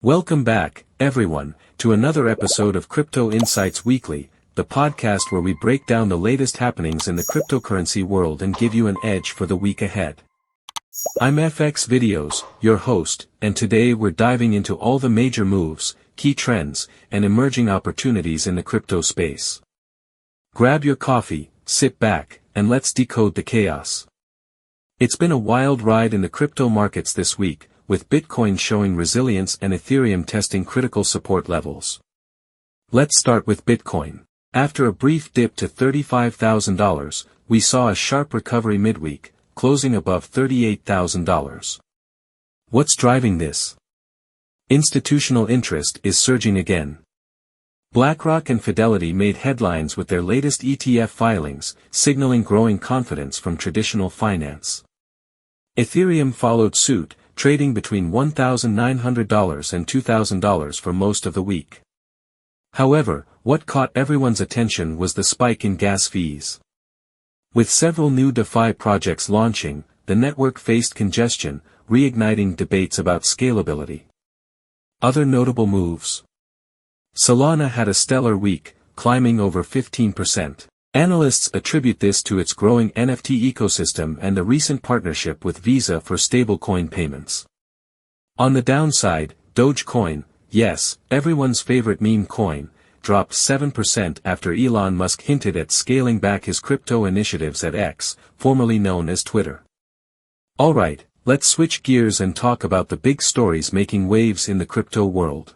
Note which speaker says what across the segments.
Speaker 1: Welcome back, everyone, to another episode of Crypto Insights Weekly, the podcast where we break down the latest happenings in the cryptocurrency world and give you an edge for the week ahead. I'm FX Videos, your host, and today we're diving into all the major moves, key trends, and emerging opportunities in the crypto space. Grab your coffee, sit back, and let's decode the chaos. It's been a wild ride in the crypto markets this week, with Bitcoin showing resilience and Ethereum testing critical support levels. Let's start with Bitcoin. After a brief dip to $35,000, we saw a sharp recovery midweek, closing above $38,000. What's driving this? Institutional interest is surging again. BlackRock and Fidelity made headlines with their latest ETF filings, signaling growing confidence from traditional finance. Ethereum followed suit, trading between $1,900 and $2,000 for most of the week. However, what caught everyone's attention was the spike in gas fees. With several new DeFi projects launching, the network faced congestion, reigniting debates about scalability. Other notable moves. Solana had a stellar week, climbing over 15%. Analysts attribute this to its growing NFT ecosystem and the recent partnership with Visa for stablecoin payments. On the downside, Dogecoin, yes, everyone's favorite meme coin, dropped 7% after Elon Musk hinted at scaling back his crypto initiatives at X, formerly known as Twitter. Alright, let's switch gears and talk about the big stories making waves in the crypto world.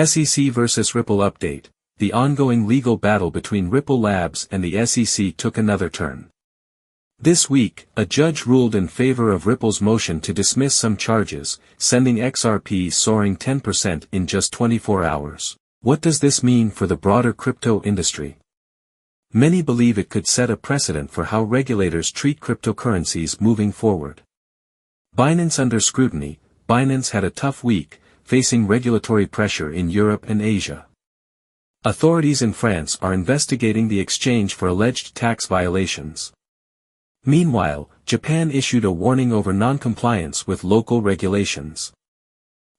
Speaker 1: SEC versus Ripple update. The ongoing legal battle between Ripple Labs and the SEC took another turn. This week, a judge ruled in favor of Ripple's motion to dismiss some charges, sending XRP soaring 10% in just 24 hours. What does this mean for the broader crypto industry? Many believe it could set a precedent for how regulators treat cryptocurrencies moving forward. Binance under scrutiny. Binance had a tough week, facing regulatory pressure in Europe and Asia. Authorities in France are investigating the exchange for alleged tax violations. Meanwhile, Japan issued a warning over non-compliance with local regulations.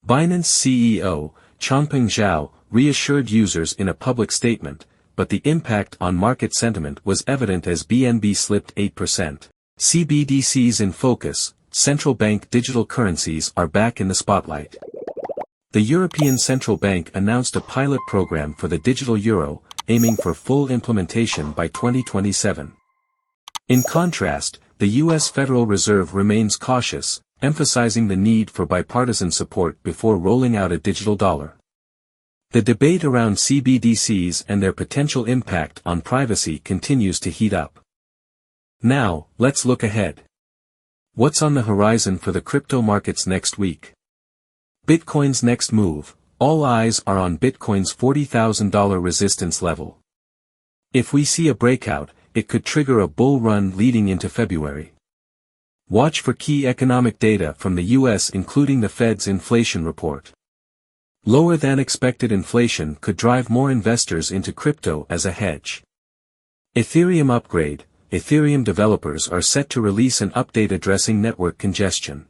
Speaker 1: Binance CEO, Changpeng Zhao, reassured users in a public statement, but the impact on market sentiment was evident as BNB slipped 8%. CBDCs in focus. Central bank digital currencies are back in the spotlight. The European Central Bank announced a pilot program for the digital euro, aiming for full implementation by 2027. In contrast, the U.S. Federal Reserve remains cautious, emphasizing the need for bipartisan support before rolling out a digital dollar. The debate around CBDCs and their potential impact on privacy continues to heat up. Now, let's look ahead. What's on the horizon for the crypto markets next week? Bitcoin's next move. All eyes are on Bitcoin's $40,000 resistance level. If we see a breakout, it could trigger a bull run leading into February. Watch for key economic data from the U.S. including the Fed's inflation report. Lower than expected inflation could drive more investors into crypto as a hedge. Ethereum upgrade. Ethereum developers are set to release an update addressing network congestion.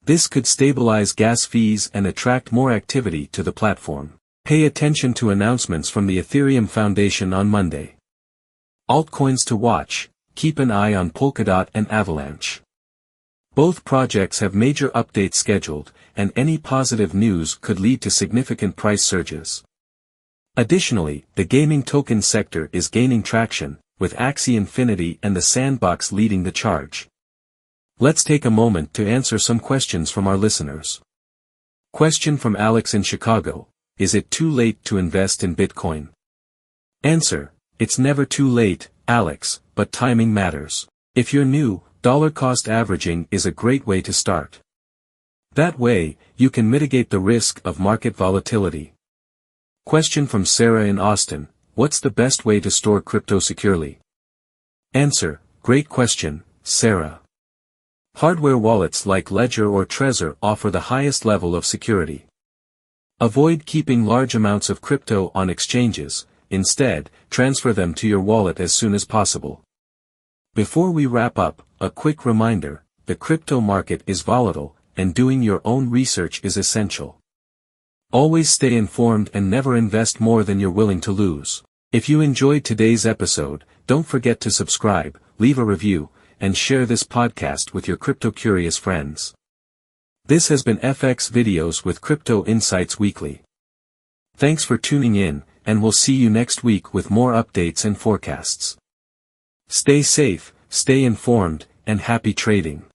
Speaker 1: This could stabilize gas fees and attract more activity to the platform. Pay attention to announcements from the Ethereum Foundation on Monday. Altcoins to watch. Keep an eye on Polkadot and Avalanche. Both projects have major updates scheduled, and any positive news could lead to significant price surges. Additionally, the gaming token sector is gaining traction, with Axie Infinity and the Sandbox leading the charge. Let's take a moment to answer some questions from our listeners. Question from Alex in Chicago. Is it too late to invest in Bitcoin? Answer. It's never too late, Alex, but timing matters. If you're new, dollar cost averaging is a great way to start. That way, you can mitigate the risk of market volatility. Question from Sarah in Austin. What's the best way to store crypto securely? Answer. Great question, Sarah. Hardware wallets like Ledger or Trezor offer the highest level of security. Avoid keeping large amounts of crypto on exchanges, instead, transfer them to your wallet as soon as possible. Before we wrap up, a quick reminder, the crypto market is volatile, and doing your own research is essential. Always stay informed and never invest more than you're willing to lose. If you enjoyed today's episode, don't forget to subscribe, leave a review, and share this podcast with your crypto-curious friends. This has been FX Videos with Crypto Insights Weekly. Thanks for tuning in, and we'll see you next week with more updates and forecasts. Stay safe, stay informed, and happy trading.